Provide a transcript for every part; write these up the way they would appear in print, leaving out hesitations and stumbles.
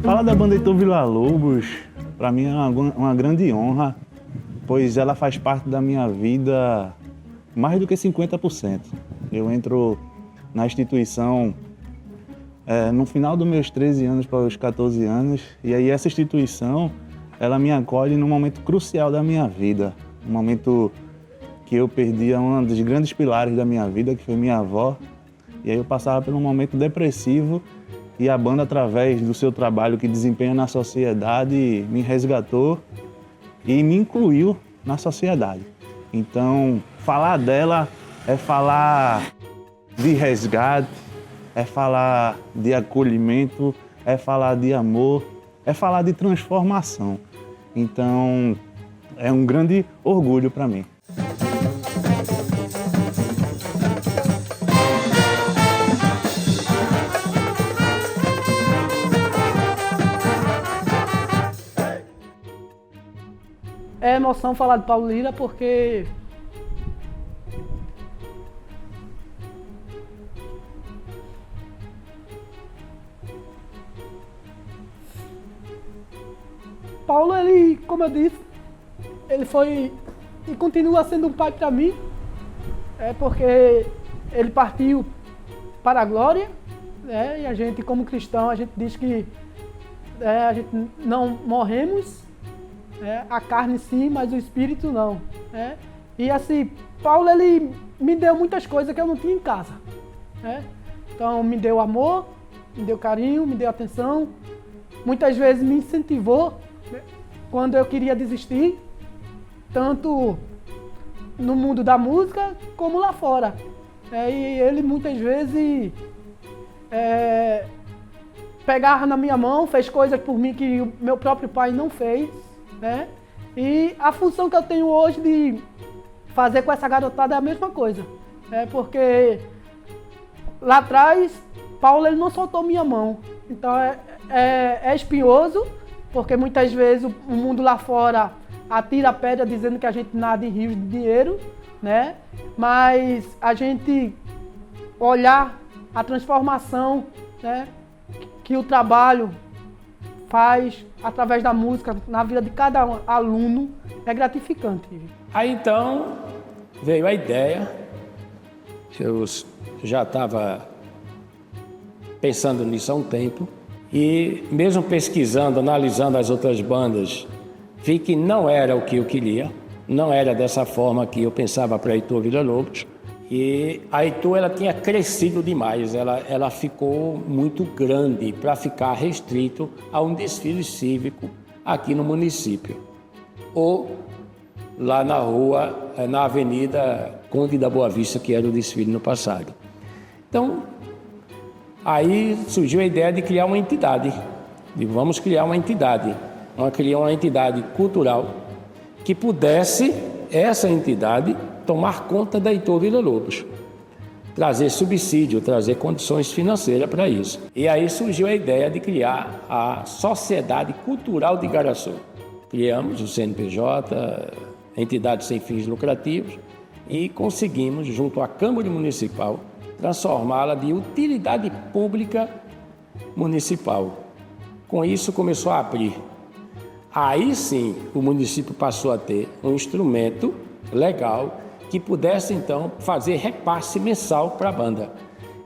Falar da banda Heitor Villa-Lobos, para mim é uma grande honra, pois ela faz parte da minha vida mais do que 50%. Eu entro na instituição no final dos meus 13 anos para os 14 anos, e aí essa instituição, ela me acolhe num momento crucial da minha vida, um momento que eu perdi um dos grandes pilares da minha vida, que foi minha avó, e aí eu passava por um momento depressivo, e a banda, através do seu trabalho que desempenha na sociedade, me resgatou e me incluiu na sociedade. Então, falar dela é falar de resgate, é falar de acolhimento, é falar de amor, é falar de transformação. Então, é um grande orgulho para mim. É emoção falar de Paulo Lira porque Paulo, ele, como eu disse, ele foi e continua sendo um pai para mim, porque ele partiu para a glória, né? E a gente, como cristão, a gente diz que a gente não morremos, a carne sim, mas o espírito não. E assim, Paulo, ele me deu muitas coisas que eu não tinha em casa. Então, me deu amor, me deu carinho, me deu atenção. Muitas vezes me incentivou, quando eu queria desistir, tanto no mundo da música como lá fora. E ele muitas vezes pegava na minha mão, fez coisas por mim que o meu próprio pai não fez. E a função que eu tenho hoje de fazer com essa garotada é a mesma coisa. Porque lá atrás, Paulo, ele não soltou minha mão. Então é espinhoso, porque muitas vezes o mundo lá fora atira a pedra dizendo que a gente nada em rios de dinheiro, né? Mas a gente olhar a transformação, né, que o trabalho faz através da música na vida de cada aluno é gratificante. Aí então veio a ideia, eu já estava pensando nisso há um tempo, e mesmo pesquisando, analisando as outras bandas, vi que não era o que eu queria, não era dessa forma que eu pensava para Heitor Villa-Lobos. E a Heitor, ela tinha crescido demais, ela ficou muito grande para ficar restrito a um desfile cívico aqui no município. Ou lá na rua, na Avenida Conde da Boa Vista, que era o desfile no passado. Então, aí surgiu a ideia de criar uma entidade. Vamos criar uma entidade. Vamos criar uma entidade cultural que pudesse, essa entidade, tomar conta da Heitor Villa-Lobos, trazer subsídio, trazer condições financeiras para isso. E aí surgiu a ideia de criar a Sociedade Cultural de Igaraçu. Criamos o CNPJ, entidade sem fins lucrativos, e conseguimos, junto à Câmara Municipal, transformá-la de utilidade pública municipal. Com isso começou a abrir. Aí sim o município passou a ter um instrumento legal que pudesse, então, fazer repasse mensal para a banda,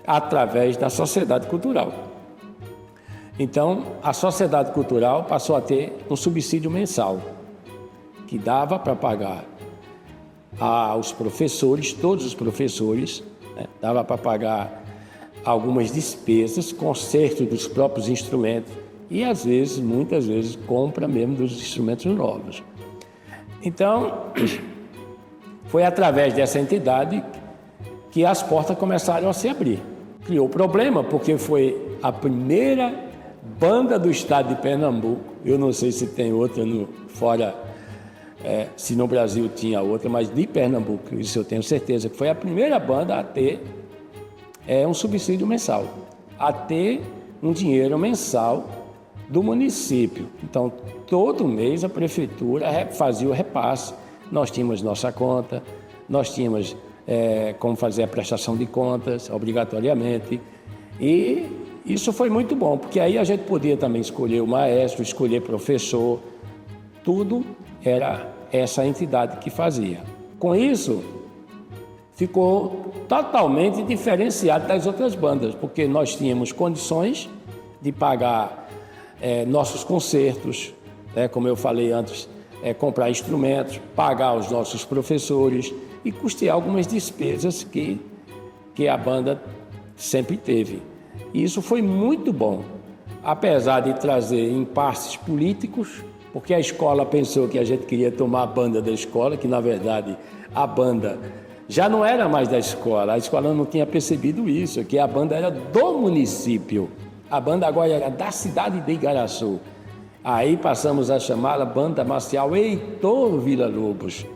através da Sociedade Cultural. Então, a Sociedade Cultural passou a ter um subsídio mensal, que dava para pagar aos professores, todos os professores, né? Dava para pagar algumas despesas, conserto dos próprios instrumentos e às vezes, muitas vezes, compra mesmo dos instrumentos novos. Então, foi através dessa entidade que as portas começaram a se abrir. Criou problema, porque foi a primeira banda do estado de Pernambuco. Eu não sei se tem outra fora, se no Brasil tinha outra, mas de Pernambuco, isso eu tenho certeza, que foi a primeira banda a ter um subsídio mensal, a ter um dinheiro mensal do município. Então, todo mês a prefeitura fazia o repasse. Nós tínhamos nossa conta, nós tínhamos como fazer a prestação de contas, obrigatoriamente. E isso foi muito bom, porque aí a gente podia também escolher o maestro, escolher professor, tudo era essa entidade que fazia. Com isso, ficou totalmente diferenciado das outras bandas, porque nós tínhamos condições de pagar nossos concertos, como eu falei antes, comprar instrumentos, pagar os nossos professores e custear algumas despesas que a banda sempre teve. E isso foi muito bom, apesar de trazer impasses políticos, porque a escola pensou que a gente queria tomar a banda da escola, que na verdade a banda já não era mais da escola, a escola não tinha percebido isso, que a banda era do município, a banda agora era da cidade de Igaraçu. Aí passamos a chamá-la Banda Marcial Heitor Villa-Lobos,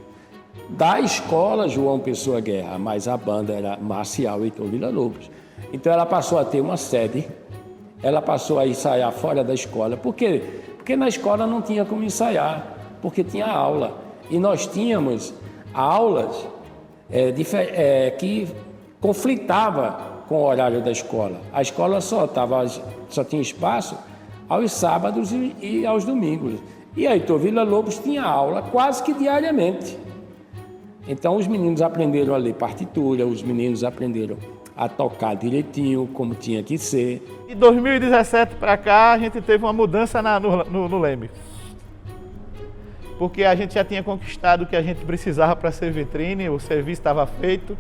da escola João Pessoa Guerra, mas a banda era Marcial Heitor Villa-Lobos. Então ela passou a ter uma sede, ela passou a ensaiar fora da escola. Por quê? Porque na escola não tinha como ensaiar, porque tinha aula. E nós tínhamos aulas que conflitavam com o horário da escola. A escola só tinha espaço aos sábados e aos domingos. E a Heitor Villa-Lobos tinha aula quase que diariamente. Então os meninos aprenderam a ler partitura, os meninos aprenderam a tocar direitinho, como tinha que ser. De 2017 para cá, a gente teve uma mudança no Leme. Porque a gente já tinha conquistado o que a gente precisava para ser vitrine, o serviço estava feito,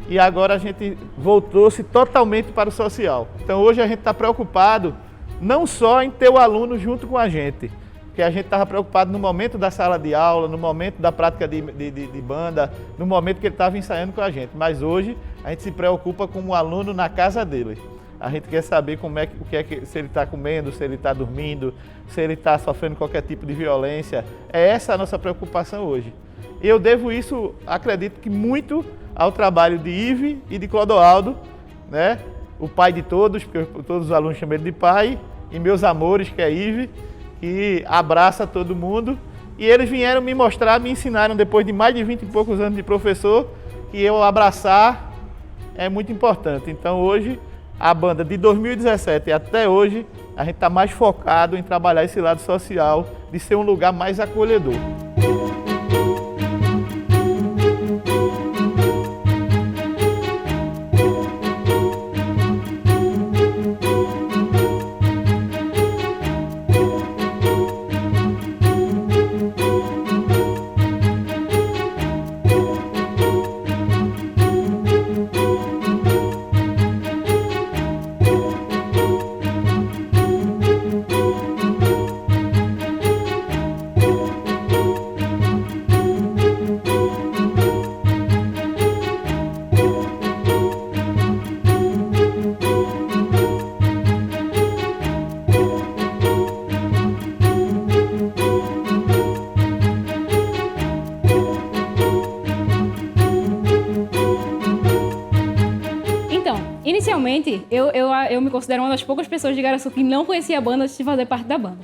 e agora a gente voltou-se totalmente para o social. Então hoje a gente está preocupado não só em ter o aluno junto com a gente, porque a gente estava preocupado no momento da sala de aula, no momento da prática de banda, no momento que ele estava ensaiando com a gente. Mas hoje a gente se preocupa com o aluno na casa dele. A gente quer saber se ele está comendo, se ele está dormindo, se ele está sofrendo qualquer tipo de violência. É essa a nossa preocupação hoje. Eu devo isso, acredito que muito, ao trabalho de Ive e de Clodoaldo, né? O pai de todos, porque todos os alunos chamam ele de pai, e meus amores, que é Ive, que abraça todo mundo. E eles vieram me mostrar, me ensinaram, depois de mais de 20 e poucos anos de professor, que eu abraçar é muito importante. Então hoje, a banda de 2017 até hoje, a gente está mais focado em trabalhar esse lado social, de ser um lugar mais acolhedor. Inicialmente, eu me considero uma das poucas pessoas de Igaraçu que não conhecia a banda antes de fazer parte da banda.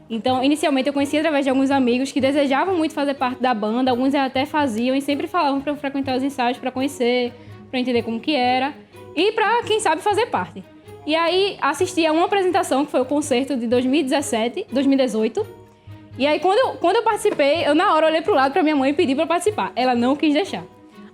Então, inicialmente, eu conheci através de alguns amigos que desejavam muito fazer parte da banda, alguns até faziam e sempre falavam para eu frequentar os ensaios, para conhecer, para entender como que era e para, quem sabe, fazer parte. E aí, assisti a uma apresentação, que foi o concerto de 2018. E aí, quando eu participei, eu na hora olhei pro lado para minha mãe e pedi para participar. Ela não quis deixar.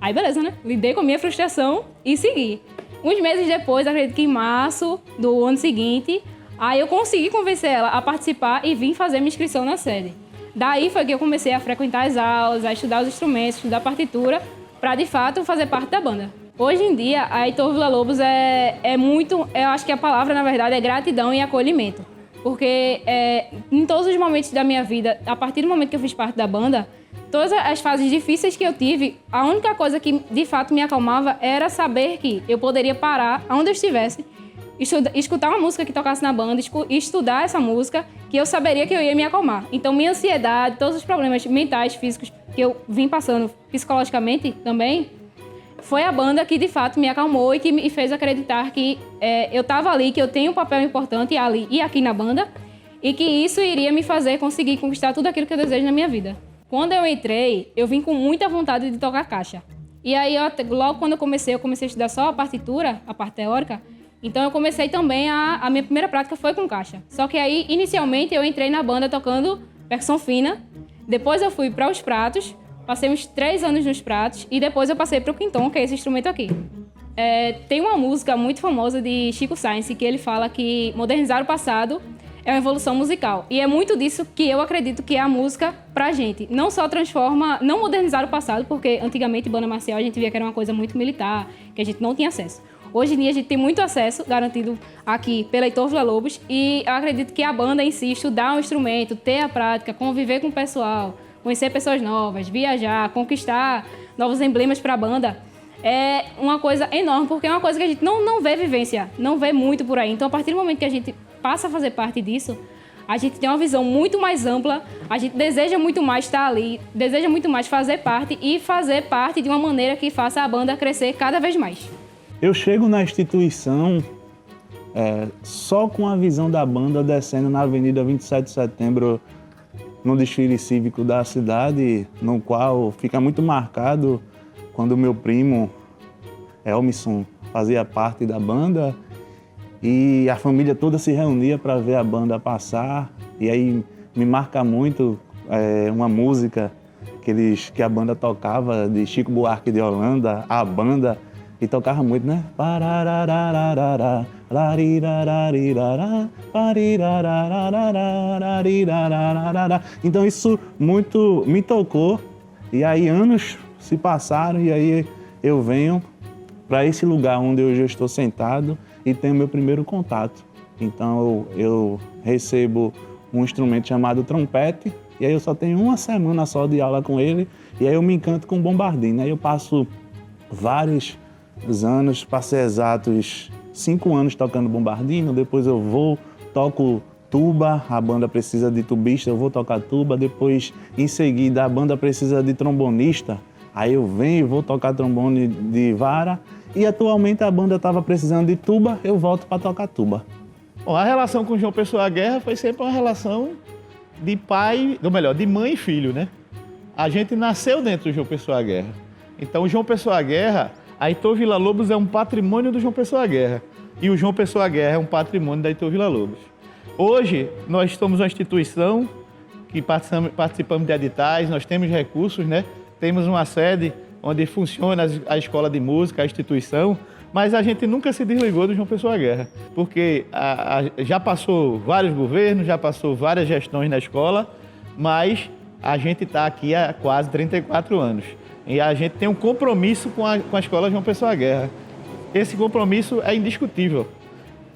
Aí, beleza, né? Lidei com a minha frustração e segui. Uns meses depois, acredito que em março do ano seguinte, aí eu consegui convencer ela a participar e vim fazer minha inscrição na sede. Daí foi que eu comecei a frequentar as aulas, a estudar os instrumentos, estudar a partitura, para de fato fazer parte da banda. Hoje em dia, a Heitor Villa-Lobos é muito, eu acho que a palavra na verdade é gratidão e acolhimento. Porque em todos os momentos da minha vida, a partir do momento que eu fiz parte da banda, todas as fases difíceis que eu tive, a única coisa que de fato me acalmava era saber que eu poderia parar onde eu estivesse, escutar uma música que tocasse na banda, estudar essa música, que eu saberia que eu ia me acalmar. Então, minha ansiedade, todos os problemas mentais, físicos que eu vim passando psicologicamente também, foi a banda que de fato me acalmou e que me fez acreditar que eu estava ali, que eu tenho um papel importante ali e aqui na banda, e que isso iria me fazer conseguir conquistar tudo aquilo que eu desejo na minha vida. Quando eu entrei, eu vim com muita vontade de tocar caixa. E aí, logo quando eu comecei a estudar só a partitura, a parte teórica. Então eu comecei também, a minha primeira prática foi com caixa. Só que aí, inicialmente, eu entrei na banda tocando percussão fina. Depois eu fui para os pratos, passei uns 3 anos nos pratos. E depois eu passei para o quinton, que é esse instrumento aqui. Tem uma música muito famosa de Chico Science, que ele fala que modernizar o passado é uma evolução musical. E é muito disso que eu acredito que é a música pra gente. Não só transforma, não modernizar o passado, porque antigamente banda marcial a gente via que era uma coisa muito militar, que a gente não tinha acesso. Hoje em dia a gente tem muito acesso, garantido aqui pela Heitor Villa-Lobos, e eu acredito que a banda em si, estudar um instrumento, ter a prática, conviver com o pessoal, conhecer pessoas novas, viajar, conquistar novos emblemas para a banda, é uma coisa enorme, porque é uma coisa que a gente não vê vivência, não vê muito por aí. Então, a partir do momento que a gente passa a fazer parte disso, a gente tem uma visão muito mais ampla, a gente deseja muito mais estar ali, deseja muito mais fazer parte e fazer parte de uma maneira que faça a banda crescer cada vez mais. Eu chego na instituição só com a visão da banda descendo na Avenida 27 de Setembro, no desfile cívico da cidade, no qual fica muito marcado quando meu primo, Elmisson, fazia parte da banda e a família toda se reunia para ver a banda passar. E aí me marca muito uma música que a banda tocava, de Chico Buarque de Holanda, a banda, e tocava muito, né? Então isso muito me tocou, e aí anos se passaram e aí eu venho para esse lugar onde hoje eu estou sentado e tenho meu primeiro contato. Então eu recebo um instrumento chamado trompete, e aí eu só tenho uma semana só de aula com ele, e aí eu me encanto com o bombardino. Aí eu passo vários anos, passei exatos 5 anos tocando bombardino, depois eu toco tuba, a banda precisa de tubista, eu vou tocar tuba, depois em seguida a banda precisa de trombonista, aí eu venho e vou tocar trombone de vara, e atualmente a banda estava precisando de tuba, eu volto para tocar tuba. Bom, a relação com o João Pessoa Guerra foi sempre uma relação de pai, ou melhor, de mãe e filho, né? A gente nasceu dentro do João Pessoa Guerra. Então o João Pessoa Guerra, a Heitor Villa-Lobos é um patrimônio do João Pessoa Guerra e o João Pessoa Guerra é um patrimônio da Heitor Villa-Lobos. Hoje, nós somos uma instituição que participamos de editais, nós temos recursos, né? Temos uma sede onde funciona a escola de música, a instituição, mas a gente nunca se desligou do João Pessoa Guerra, porque já passou vários governos, já passou várias gestões na escola, mas a gente está aqui há quase 34 anos. E a gente tem um compromisso com a Escola João Pessoa Guerra. Esse compromisso é indiscutível.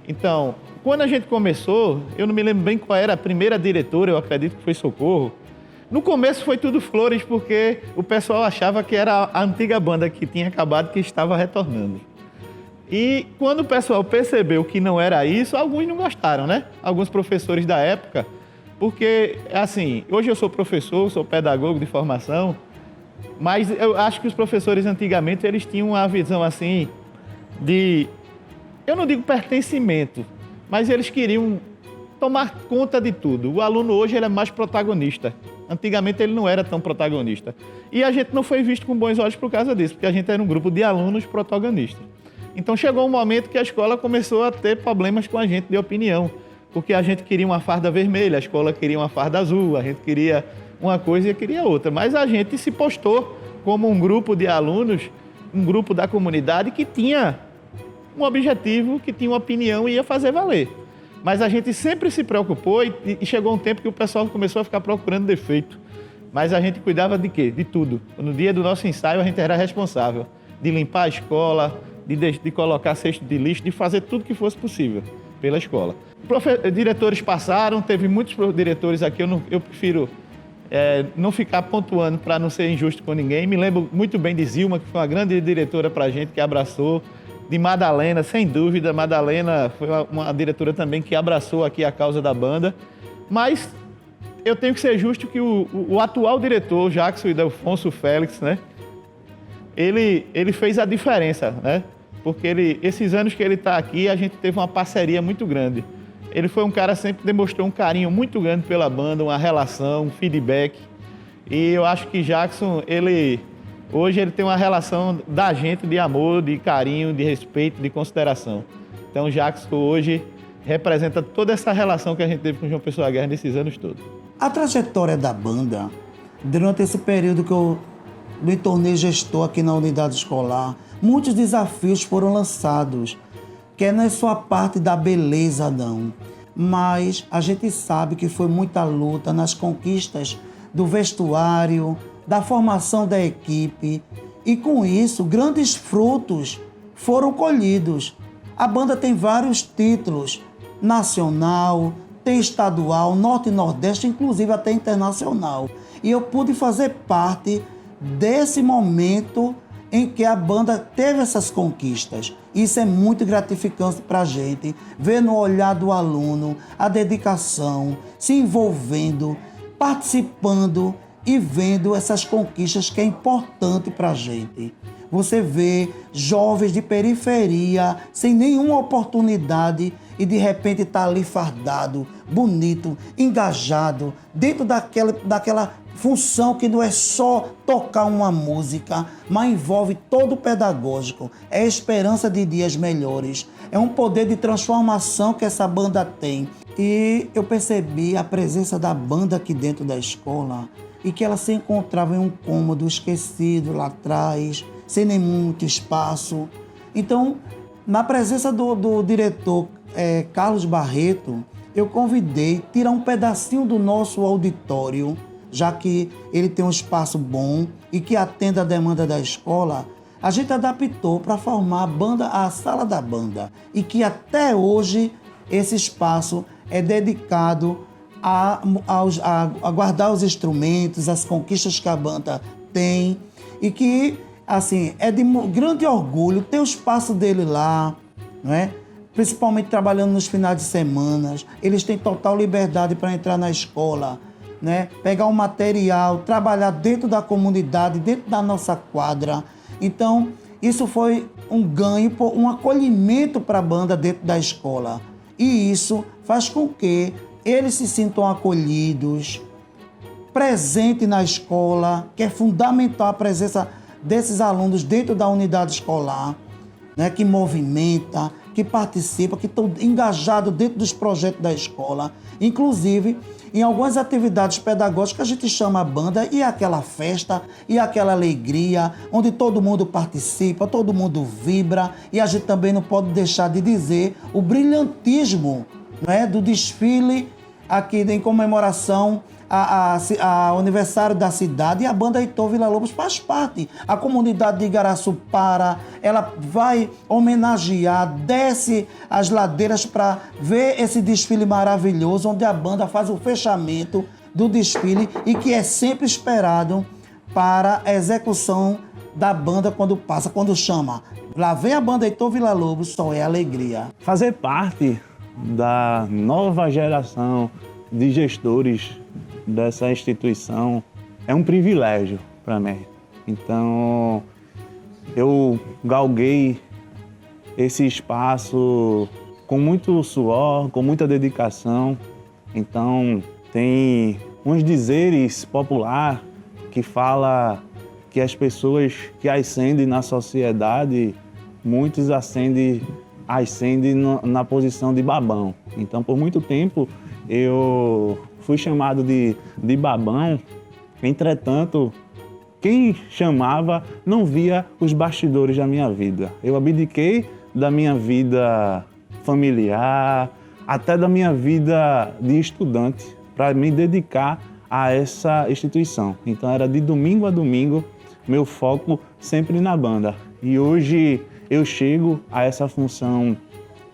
Então, quando a gente começou, eu não me lembro bem qual era a primeira diretora, eu acredito que foi Socorro. No começo foi tudo flores, porque o pessoal achava que era a antiga banda que tinha acabado, que estava retornando. E quando o pessoal percebeu que não era isso, alguns não gostaram, né? Alguns professores da época, porque, assim, hoje eu sou professor, sou pedagogo de formação, mas eu acho que os professores antigamente, eles tinham uma visão assim de, eu não digo pertencimento, mas eles queriam tomar conta de tudo. O aluno hoje ele é mais protagonista. Antigamente ele não era tão protagonista. E a gente não foi visto com bons olhos por causa disso, porque a gente era um grupo de alunos protagonistas. Então chegou um momento que a escola começou a ter problemas com a gente de opinião, porque a gente queria uma farda vermelha, a escola queria uma farda azul, a gente queria uma coisa e queria outra. Mas a gente se postou como um grupo de alunos, um grupo da comunidade que tinha um objetivo, que tinha uma opinião e ia fazer valer. Mas a gente sempre se preocupou e chegou um tempo que o pessoal começou a ficar procurando defeito. Mas a gente cuidava de quê? De tudo. No dia do nosso ensaio a gente era responsável de limpar a escola, de colocar cesto de lixo, de fazer tudo que fosse possível pela escola. Diretores passaram, teve muitos diretores aqui, eu prefiro não ficar pontuando para não ser injusto com ninguém. Me lembro muito bem de Zilma, que foi uma grande diretora para a gente, que abraçou. De Madalena, sem dúvida, Madalena foi uma diretora também que abraçou aqui a causa da banda. Mas eu tenho que ser justo que o atual diretor, Jackson Ildefonso Félix, né? Ele fez a diferença, né? Porque esses anos que ele está aqui, a gente teve uma parceria muito grande. Ele foi um cara que sempre demonstrou um carinho muito grande pela banda, uma relação, um feedback. E eu acho que Jackson, hoje ele tem uma relação da gente de amor, de carinho, de respeito, de consideração. Então Jackson hoje representa toda essa relação que a gente teve com João Pessoa Guerra nesses anos todos. A trajetória da banda, durante esse período que eu me tornei gestor aqui na unidade escolar, muitos desafios foram lançados, que não é só a parte da beleza, não. Mas a gente sabe que foi muita luta nas conquistas do vestuário, da formação da equipe, e com isso grandes frutos foram colhidos. A banda tem vários títulos, nacional, tem estadual, norte e nordeste, inclusive até internacional. E eu pude fazer parte desse momento em que a banda teve essas conquistas. Isso é muito gratificante para a gente, ver no olhar do aluno a dedicação, se envolvendo, participando e vendo essas conquistas que é importante para a gente. Você vê jovens de periferia, sem nenhuma oportunidade, e de repente está ali fardado, bonito, engajado, dentro daquela função que não é só tocar uma música, mas envolve todo o pedagógico. É a esperança de dias melhores. É um poder de transformação que essa banda tem. E eu percebi a presença da banda aqui dentro da escola, e que ela se encontrava em um cômodo esquecido lá atrás, sem nem muito espaço. Então, na presença do diretor Carlos Barreto, eu convidei tirar um pedacinho do nosso auditório, já que ele tem um espaço bom e que atende a demanda da escola. A gente adaptou para formar a sala da banda, e que até hoje esse espaço é dedicado a guardar os instrumentos, as conquistas que a banda tem, e que, assim, é de grande orgulho ter o espaço dele lá, não é? Principalmente trabalhando nos finais de semana. Eles têm total liberdade para entrar na escola, né? Pegar o material, trabalhar dentro da comunidade, dentro da nossa quadra. Então, isso foi um ganho, um acolhimento para a banda dentro da escola. E isso faz com que eles se sintam acolhidos, presentes na escola, que é fundamental a presença desses alunos dentro da unidade escolar, né, que movimenta, que participa, que estão engajados dentro dos projetos da escola. Inclusive, em algumas atividades pedagógicas, a gente chama a banda e é aquela festa, e aquela alegria, onde todo mundo participa, todo mundo vibra, e a gente também não pode deixar de dizer o brilhantismo, né, do desfile aqui em comemoração ao aniversário da cidade, e a banda Heitor Villa-Lobos faz parte. A comunidade de Igaraçupara, ela vai homenagear, desce as ladeiras para ver esse desfile maravilhoso, onde a banda faz o fechamento do desfile, e que é sempre esperado para a execução da banda quando chama. Lá vem a banda Heitor Villa-Lobos, só é alegria. Fazer parte da nova geração de gestores dessa instituição é um privilégio para mim. Então, eu galguei esse espaço com muito suor, com muita dedicação. Então, tem uns dizeres populares que fala que as pessoas que ascendem na sociedade, muitos ascendem na posição de babão. Então, por muito tempo, eu fui chamado de babão. Entretanto, quem chamava não via os bastidores da minha vida. Eu abdiquei da minha vida familiar, até da minha vida de estudante, para me dedicar a essa instituição. Então, era de domingo a domingo, meu foco sempre na banda. E hoje eu chego a essa função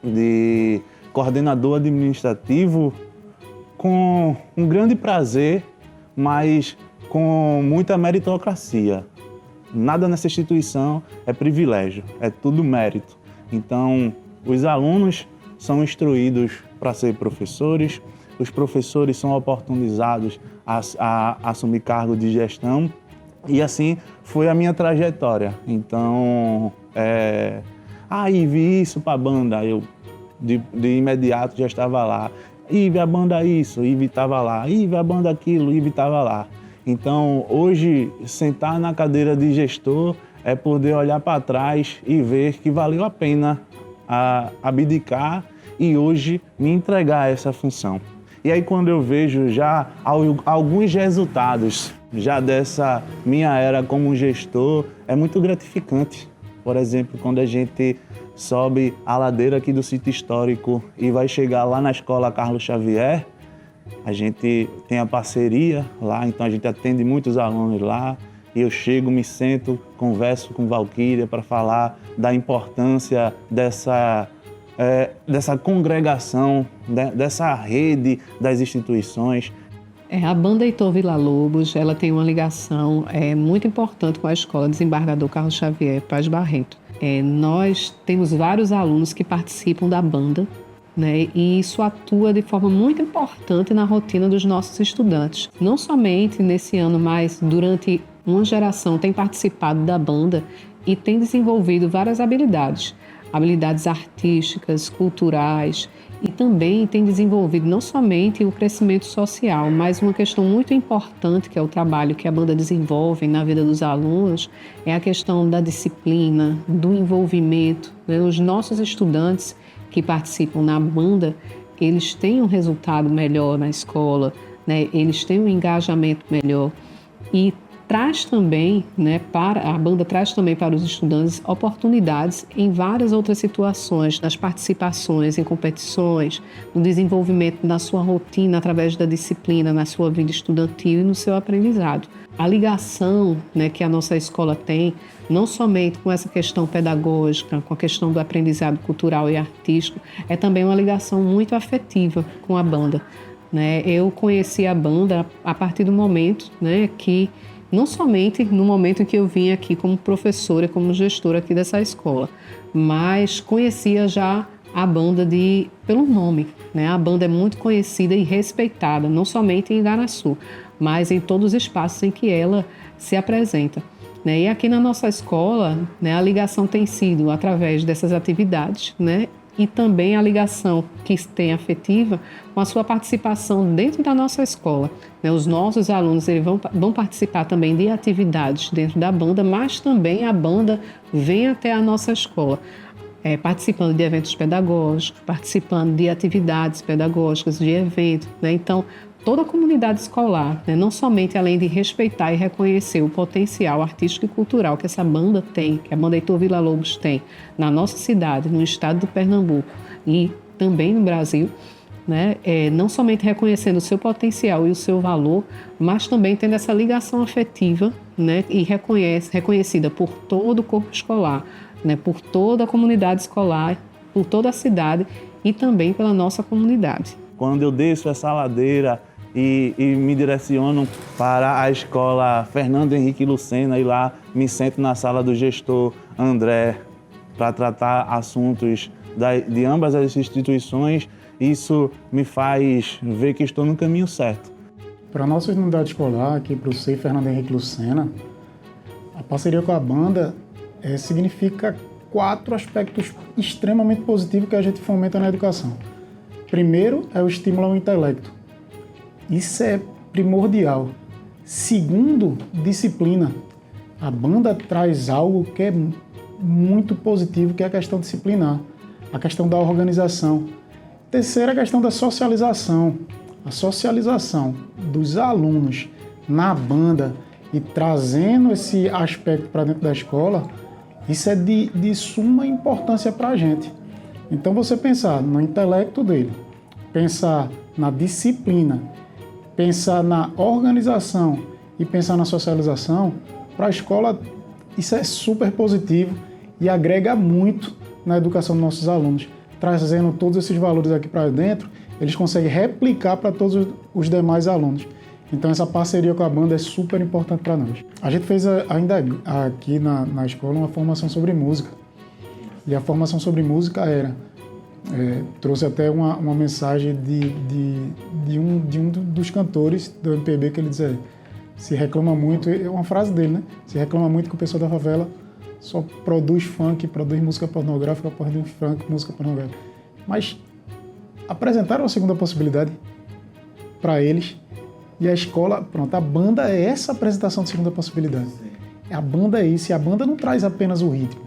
de coordenador administrativo com um grande prazer, mas com muita meritocracia. Nada nessa instituição é privilégio, é tudo mérito. Então, os alunos são instruídos para ser professores, os professores são oportunizados a assumir cargo de gestão, e assim foi a minha trajetória. Então, Ive, isso para a banda, eu de imediato já estava lá. Ive, a banda isso, Ive estava lá. Ive, a banda aquilo, Ive estava lá. Então, hoje, sentar na cadeira de gestor é poder olhar para trás e ver que valeu a pena abdicar e hoje me entregar a essa função. E aí, quando eu vejo já alguns resultados já dessa minha era como gestor, é muito gratificante. Por exemplo, quando a gente sobe a ladeira aqui do sítio histórico e vai chegar lá na escola Carlos Xavier, a gente tem a parceria lá, então a gente atende muitos alunos lá, e eu chego, me sento, converso com Valquíria para falar da importância dessa congregação, dessa rede das instituições. A banda Heitor Villa-Lobos, ela tem uma ligação muito importante com a Escola Desembargador Carlos Xavier Paz Barreto. Nós temos vários alunos que participam da banda, né, e isso atua de forma muito importante na rotina dos nossos estudantes. Não somente nesse ano, mas durante uma geração tem participado da banda e tem desenvolvido várias habilidades artísticas, culturais, e também tem desenvolvido não somente o crescimento social, mas uma questão muito importante, que é o trabalho que a banda desenvolve na vida dos alunos, é a questão da disciplina, do envolvimento, né? Os nossos estudantes que participam na banda, eles têm um resultado melhor na escola, né? Eles têm um engajamento melhor e traz também, né, a banda traz também para os estudantes oportunidades em várias outras situações, nas participações em competições, no desenvolvimento da sua rotina através da disciplina, na sua vida estudantil e no seu aprendizado. A ligação, né, que a nossa escola tem, não somente com essa questão pedagógica, com a questão do aprendizado cultural e artístico, é também uma ligação muito afetiva com a banda, né? Eu conheci a banda a partir do momento, né, que não somente no momento em que eu vim aqui como professora, como gestora aqui dessa escola, mas conhecia já a banda pelo nome, né? A banda é muito conhecida e respeitada, não somente em Igaraçu, mas em todos os espaços em que ela se apresenta, né? E aqui na nossa escola, né, a ligação tem sido através dessas atividades, né? E também a ligação que tem afetiva com a sua participação dentro da nossa escola. Os nossos alunos eles vão participar também de atividades dentro da banda, mas também a banda vem até a nossa escola, participando de eventos pedagógicos, participando de atividades pedagógicas, de eventos, né? Então, toda a comunidade escolar, né, não somente além de respeitar e reconhecer o potencial artístico e cultural que essa banda tem, que a banda Heitor Villa-Lobos tem na nossa cidade, no estado de Pernambuco e também no Brasil, né, não somente reconhecendo o seu potencial e o seu valor, mas também tendo essa ligação afetiva, né, e reconhecida por todo o corpo escolar, né, por toda a comunidade escolar, por toda a cidade e também pela nossa comunidade. Quando eu desço essa ladeira e me direciono para a escola Fernando Henrique Lucena e lá me sento na sala do gestor André para tratar assuntos de ambas as instituições, isso me faz ver que estou no caminho certo. Para a nossa unidade escolar, aqui para o CEI Fernando Henrique Lucena, a parceria com a banda significa 4 aspectos extremamente positivos que a gente fomenta na educação. Primeiro é o estímulo ao intelecto. Isso é primordial. Segundo, disciplina. A banda traz algo que é muito positivo, que é a questão disciplinar, a questão da organização. Terceira, a questão da socialização. A socialização dos alunos na banda e trazendo esse aspecto para dentro da escola, isso é de suma importância para a gente. Então, você pensar no intelecto dele, pensar na disciplina, pensar na organização e pensar na socialização, para a escola isso é super positivo e agrega muito na educação dos nossos alunos. trazendo todos esses valores aqui para dentro, eles conseguem replicar para todos os demais alunos. Então essa parceria com a banda é super importante para nós. A gente fez ainda aqui na escola uma formação sobre música. E a formação sobre música trouxe até uma mensagem de um dos cantores do MPB, que ele dizia, se reclama muito, é uma frase dele, né? Se reclama muito que o pessoal da favela só produz funk, produz música pornográfica, produz funk, música pornográfica. Mas apresentaram uma segunda possibilidade para eles e a escola, pronto, a banda é essa apresentação de segunda possibilidade. A banda é isso, e a banda não traz apenas o ritmo.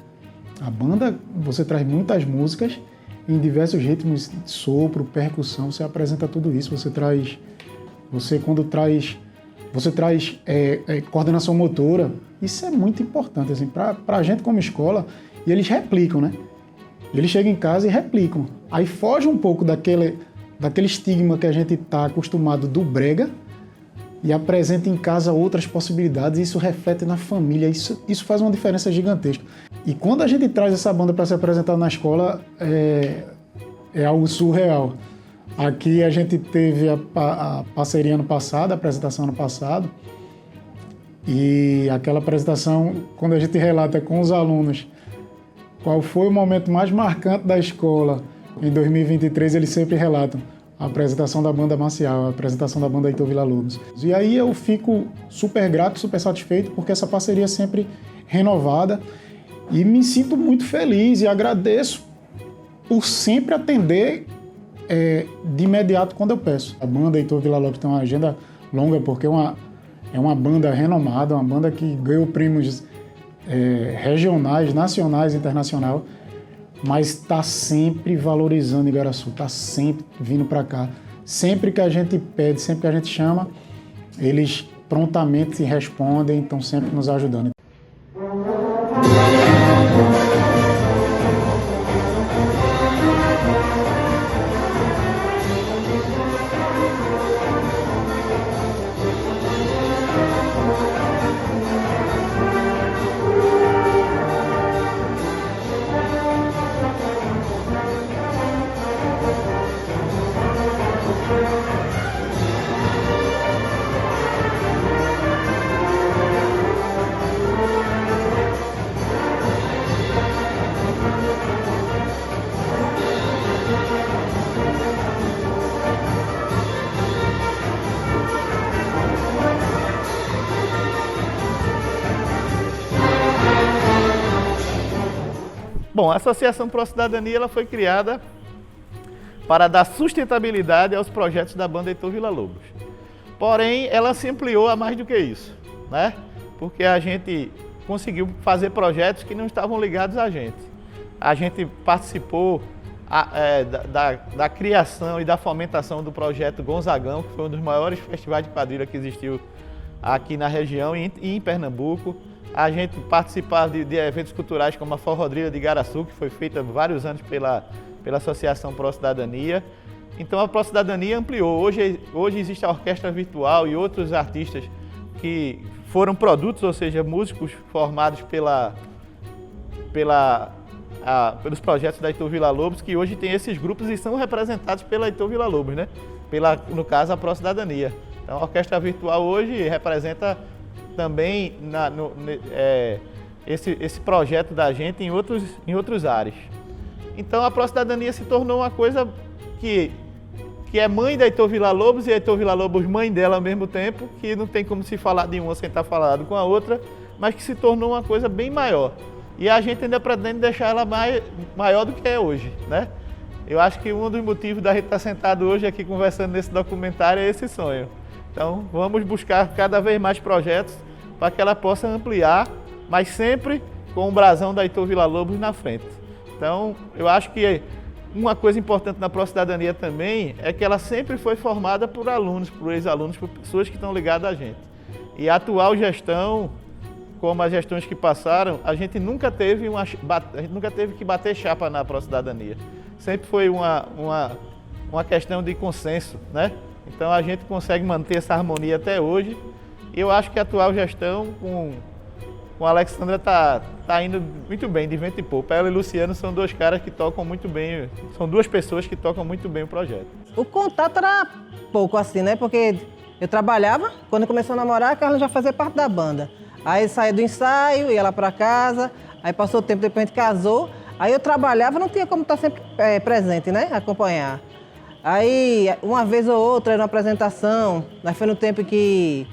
A banda, você traz muitas músicas em diversos ritmos, sopro, percussão, você apresenta tudo isso, você traz coordenação motora. Isso é muito importante, assim, para a gente como escola, e eles replicam, né? Eles chegam em casa e replicam. Aí foge um pouco daquele estigma que a gente está acostumado do brega e apresenta em casa outras possibilidades, e isso reflete na família, isso faz uma diferença gigantesca. E quando a gente traz essa banda para se apresentar na escola, é algo surreal. Aqui a gente teve a parceria ano passado, a apresentação ano passado, e aquela apresentação, quando a gente relata com os alunos qual foi o momento mais marcante da escola em 2023, eles sempre relatam a apresentação da banda marcial, a apresentação da banda Heitor Villa-Lobos. E aí eu fico super grato, super satisfeito, porque essa parceria é sempre renovada, e me sinto muito feliz e agradeço por sempre atender de imediato quando eu peço. A banda Heitor Villa-Lobos tem uma agenda longa, porque é uma banda renomada, uma banda que ganhou prêmios regionais, nacionais e internacionais, mas está sempre valorizando Igaraçu, está sempre vindo para cá. Sempre que a gente pede, sempre que a gente chama, eles prontamente respondem, estão sempre nos ajudando. Bom, a Associação Pro Cidadania ela foi criada para dar sustentabilidade aos projetos da banda Heitor Villa-Lobos. Porém, ela se ampliou a mais do que isso, né? Porque a gente conseguiu fazer projetos que não estavam ligados a gente. A gente participou da criação e da fomentação do projeto Gonzagão, que foi um dos maiores festivais de quadrilha que existiu aqui na região e em Pernambuco. A gente participava de eventos culturais como a Forrodrilha de Igaraçu, que foi feita há vários anos pela Associação Pro Cidadania. Então a Pro Cidadania ampliou. Hoje existe a Orquestra Virtual e outros artistas que foram produtos, ou seja, músicos formados pelos projetos da Heitor Villa-Lobos, que hoje tem esses grupos e são representados pela Heitor Villa-Lobos, né? No caso, a Pro Cidadania. Então a Orquestra Virtual hoje representa também esse projeto da gente em outros áreas. Então a Pro Cidadania se tornou uma coisa que é mãe da Heitor Villa-Lobos e a Heitor Villa-Lobos mãe dela ao mesmo tempo, que não tem como se falar de uma sem estar falado com a outra, mas que se tornou uma coisa bem maior. E a gente ainda pretende deixar ela maior do que é hoje, né? Eu acho que um dos motivos da gente estar sentado hoje aqui conversando nesse documentário é esse sonho. Então, vamos buscar cada vez mais projetos para que ela possa ampliar, mas sempre com o brasão da Heitor Villa-Lobos na frente. Então, eu acho que uma coisa importante na Pro Cidadania também é que ela sempre foi formada por alunos, por ex-alunos, por pessoas que estão ligadas a gente. E a atual gestão, como as gestões que passaram, a gente nunca teve que bater chapa na Pro Cidadania. Sempre foi uma questão de consenso, né? Então a gente consegue manter essa harmonia até hoje. Eu acho que a atual gestão, com a Alexandra tá indo muito bem, de vento e popa. Ela e Luciano são dois caras que tocam muito bem, são duas pessoas que tocam muito bem o projeto. O contato era pouco assim, né? Porque eu trabalhava, quando começou a namorar, a Carla já fazia parte da banda. Aí saía do ensaio, ia lá pra casa, aí passou o tempo, depois a gente casou. Aí eu trabalhava, não tinha como estar sempre presente, né? Acompanhar. Aí, uma vez ou outra, era uma apresentação, mas foi no tempo que...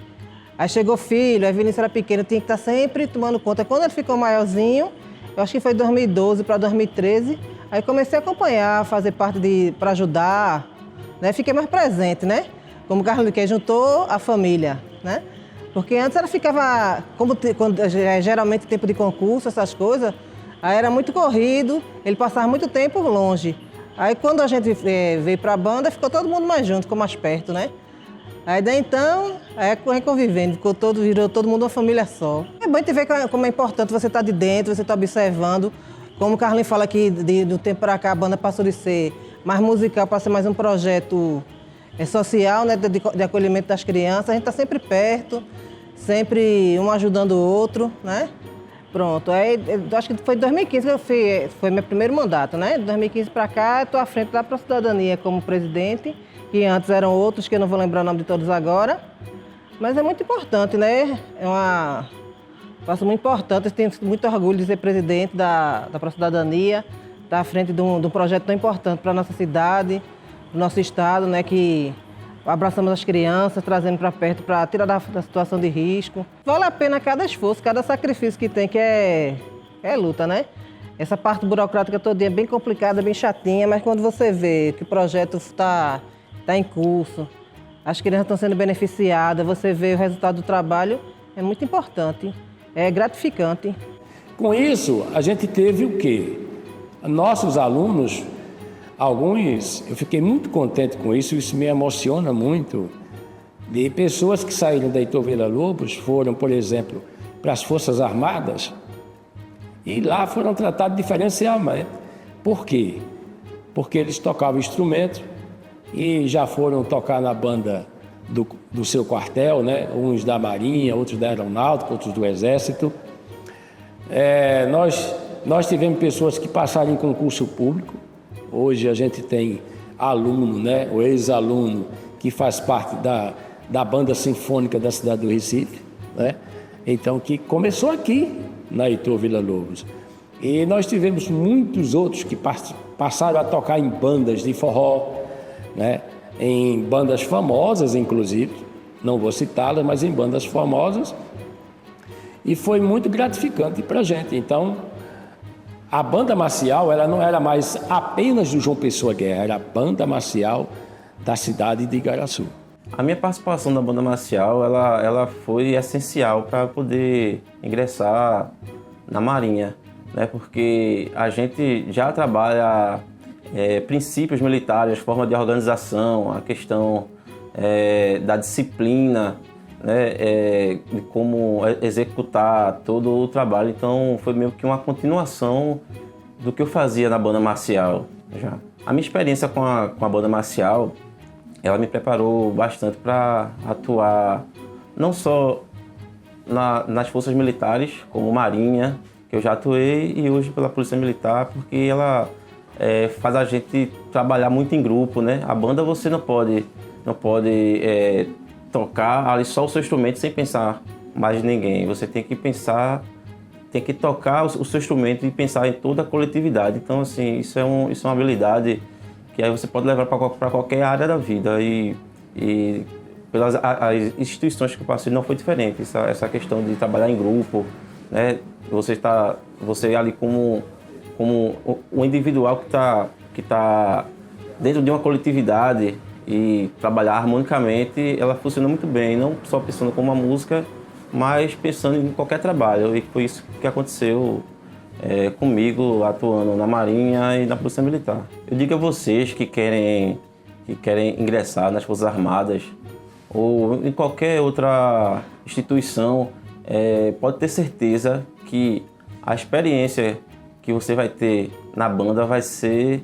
Aí chegou o filho, aí Vinícius era pequeno, tinha que estar sempre tomando conta. Quando ele ficou maiorzinho, eu acho que foi 2012 para 2013, aí comecei a acompanhar, fazer parte para ajudar, né? Fiquei mais presente, né? Como Carlos que juntou a família, né? Porque antes ela ficava, quando geralmente tempo de concurso, essas coisas, aí era muito corrido, ele passava muito tempo longe. Aí quando a gente veio para a banda, ficou todo mundo mais junto, ficou mais perto, né? Aí daí então, convivendo, virou todo mundo uma família só. É bom te ver como é importante você estar de dentro, você estar observando. Como o Carlinhos fala que do tempo para cá a banda passou de ser mais musical para ser mais um projeto social, né, de acolhimento das crianças. A gente está sempre perto, sempre um ajudando o outro, né? Pronto, aí eu acho que foi em 2015 que foi meu primeiro mandato, né? De 2015 para cá, eu estou à frente da Procidadania como presidente, que antes eram outros, que eu não vou lembrar o nome de todos agora. Mas é muito importante, né? É uma passo muito importante, eu tenho muito orgulho de ser presidente da Procidadania, estar à frente de um projeto tão importante para a nossa cidade, para o nosso estado, né? Que abraçamos as crianças, trazendo para perto, para tirar da situação de risco. Vale a pena cada esforço, cada sacrifício que tem, que é luta, né? Essa parte burocrática toda é bem complicada, bem chatinha, mas quando você vê que o projeto está em curso, as crianças estão sendo beneficiadas, você vê o resultado do trabalho, é muito importante, é gratificante. Com isso, a gente teve o quê? Nossos alunos, alguns, eu fiquei muito contente com isso me emociona muito, de pessoas que saíram da Heitor Villa-Lobos, foram, por exemplo, para as Forças Armadas, e lá foram tratados diferencialmente. Por quê? Porque eles tocavam instrumento e já foram tocar na banda do seu quartel, né? Uns da Marinha, outros da Aeronáutica, outros do Exército. Nós tivemos pessoas que passaram em concurso público. Hoje a gente tem aluno, né? O ex-aluno que faz parte da banda sinfônica da cidade do Recife, né? Então, que começou aqui na Heitor Villa-Lobos. E nós tivemos muitos outros que passaram a tocar em bandas de forró, né? Em bandas famosas, inclusive, não vou citá-las, mas em bandas famosas. E foi muito gratificante para a gente. Então, a banda marcial, ela não era mais apenas do João Pessoa Guerra, era a banda marcial da cidade de Igaraçu. A minha participação na banda marcial, ela foi essencial para poder ingressar na Marinha, né? Porque a gente já trabalha princípios militares, forma de organização, a questão da disciplina, né? De como executar todo o trabalho. Então foi meio que uma continuação do que eu fazia na banda marcial já. A minha experiência com a banda marcial, ela me preparou bastante para atuar não só nas forças militares, como Marinha, que eu já atuei, e hoje pela Polícia Militar, porque ela faz a gente trabalhar muito em grupo, né? A banda você não pode tocar ali só o seu instrumento sem pensar mais em ninguém. Você tem que pensar, tem que tocar o seu instrumento e pensar em toda a coletividade. Então, assim, isso é uma habilidade que aí você pode levar para qualquer área da vida. E pelas as instituições que eu passei não foi diferente. Essa questão de trabalhar em grupo, né? Você ali como o individual que tá dentro de uma coletividade e trabalhar harmonicamente, ela funciona muito bem, não só pensando como uma música, mas pensando em qualquer trabalho. E foi isso que aconteceu comigo, atuando na Marinha e na Polícia Militar. Eu digo a vocês que querem ingressar nas Forças Armadas ou em qualquer outra instituição, pode ter certeza que a experiência que você vai ter na banda vai ser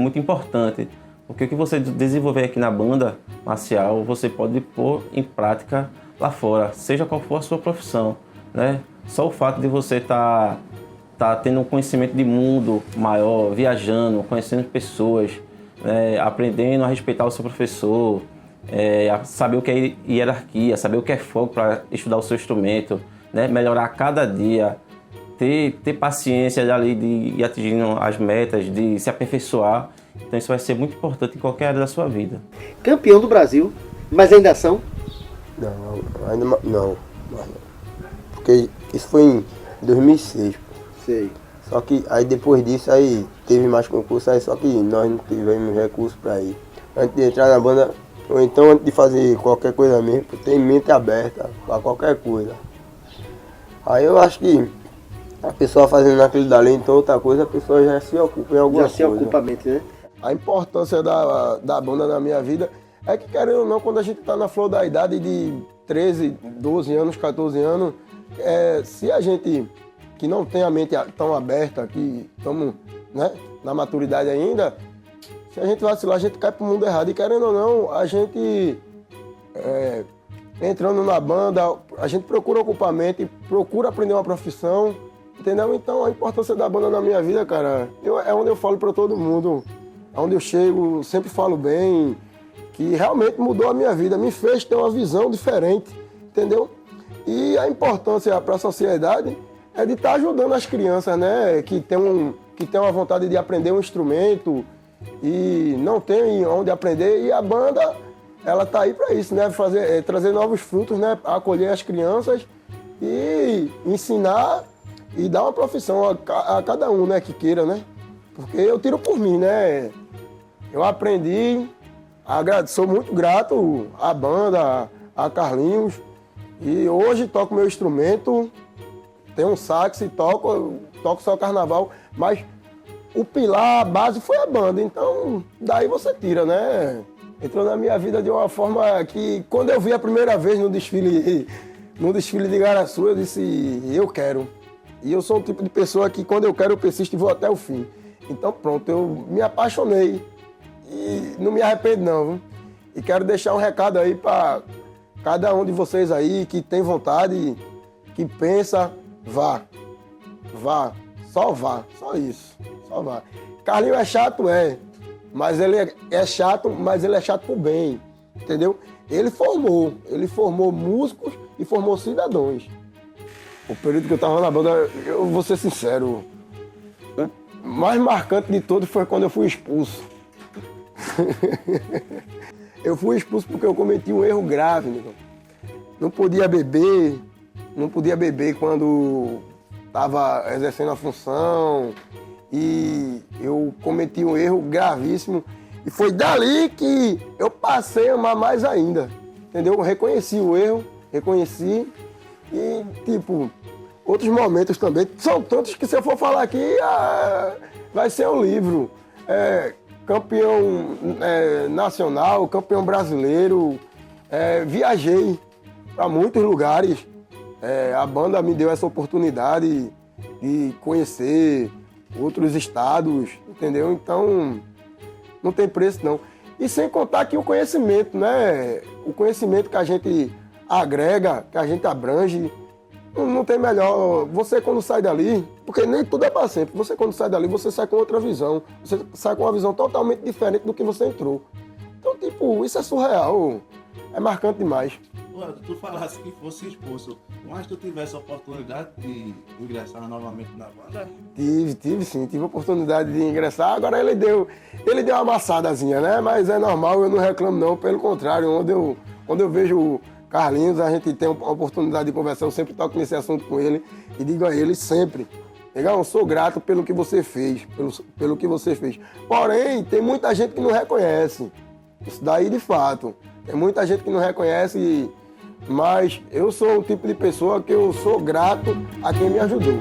muito importante, porque o que você desenvolver aqui na banda marcial, você pode pôr em prática lá fora, seja qual for a sua profissão, né? Só o fato de você tá tendo um conhecimento de mundo maior, viajando, conhecendo pessoas, né? Aprendendo a respeitar o seu professor, a saber o que é hierarquia, saber o que é foco para estudar o seu instrumento, né? Melhorar a cada dia, ter paciência ali de ir atingindo as metas, de se aperfeiçoar. Então isso vai ser muito importante em qualquer área da sua vida. Campeão do Brasil, mas ainda são? Não, ainda não. Porque isso foi em 2006. Sei. Só que aí depois disso aí teve mais concurso, aí só que nós não tivemos recurso para ir. Antes de entrar na banda, ou então antes de fazer qualquer coisa mesmo, ter mente aberta para qualquer coisa. Aí eu acho que a pessoa fazendo aquilo dali, então outra coisa, a pessoa já se ocupa em alguma coisa. Já se ocupa a mente, né? A importância da banda na minha vida é que, querendo ou não, quando a gente está na flor da idade de 13, 12 anos, 14 anos, se a gente que não tem a mente tão aberta, que estamos, né, na maturidade ainda, se a gente vacilar, a gente cai para o mundo errado. E querendo ou não, a gente, entrando na banda, a gente procura ocupar a mente, procura aprender uma profissão, entendeu? Então a importância da banda na minha vida, cara, é onde eu falo para todo mundo, onde eu chego, sempre falo bem, que realmente mudou a minha vida, me fez ter uma visão diferente, entendeu? E a importância para a sociedade é de estar ajudando as crianças, né, que tem uma vontade de aprender um instrumento e não tem onde aprender, e a banda, ela tá aí para isso, né, trazer novos frutos, né, acolher as crianças e ensinar e dar uma profissão a cada um, né, que queira, né, porque eu tiro por mim, né, eu aprendi, sou muito grato à banda, a Carlinhos, e hoje toco meu instrumento, tenho um sax e toco só carnaval, mas o pilar, a base foi a banda, então daí você tira, né? Entrou na minha vida de uma forma que, quando eu vi a primeira vez no desfile de Igaraçu, eu disse, eu quero. E eu sou um tipo de pessoa que, quando eu quero, eu persisto e vou até o fim. Então pronto, eu me apaixonei e não me arrependo não, viu? E quero deixar um recado aí para cada um de vocês aí que tem vontade, que pensa, vá, só isso, só vá. Carlinhos é chato, mas ele é chato, mas ele é chato pro bem, entendeu? Ele formou músicos e formou cidadãos. O período que eu tava na banda, eu vou ser sincero, o mais marcante de todos foi quando eu fui expulso. Eu fui expulso porque eu cometi um erro grave, meu. Não podia beber quando estava exercendo a função, e eu cometi um erro gravíssimo, e foi dali que eu passei a amar mais ainda, entendeu? Eu reconheci o erro, e outros momentos também, são tantos que, se eu for falar aqui, vai ser um livro. Campeão nacional, campeão brasileiro, viajei para muitos lugares. A banda me deu essa oportunidade de conhecer outros estados, entendeu? Então, não tem preço não. E sem contar que o conhecimento, né? O conhecimento que a gente agrega, que a gente abrange, não tem melhor. Você, quando sai dali, porque nem tudo é para sempre, você, quando sai dali, você sai com outra visão. Você sai com uma visão totalmente diferente do que você entrou. Então, isso é surreal. É marcante demais. Tu falasse que fosse expulso, mas tu tivesse a oportunidade de ingressar novamente na banda? Tive sim, tive a oportunidade de ingressar. Agora ele deu uma amassadazinha, né? Mas é normal, eu não reclamo não, pelo contrário, quando eu vejo o Carlinhos, a gente tem a oportunidade de conversar, eu sempre toco nesse assunto com ele e digo a ele sempre, legal, eu sou grato pelo que você fez, pelo que você fez. Porém, tem muita gente que não reconhece, isso daí de fato. Tem muita gente que não reconhece, mas eu sou o tipo de pessoa que eu sou grato a quem me ajudou.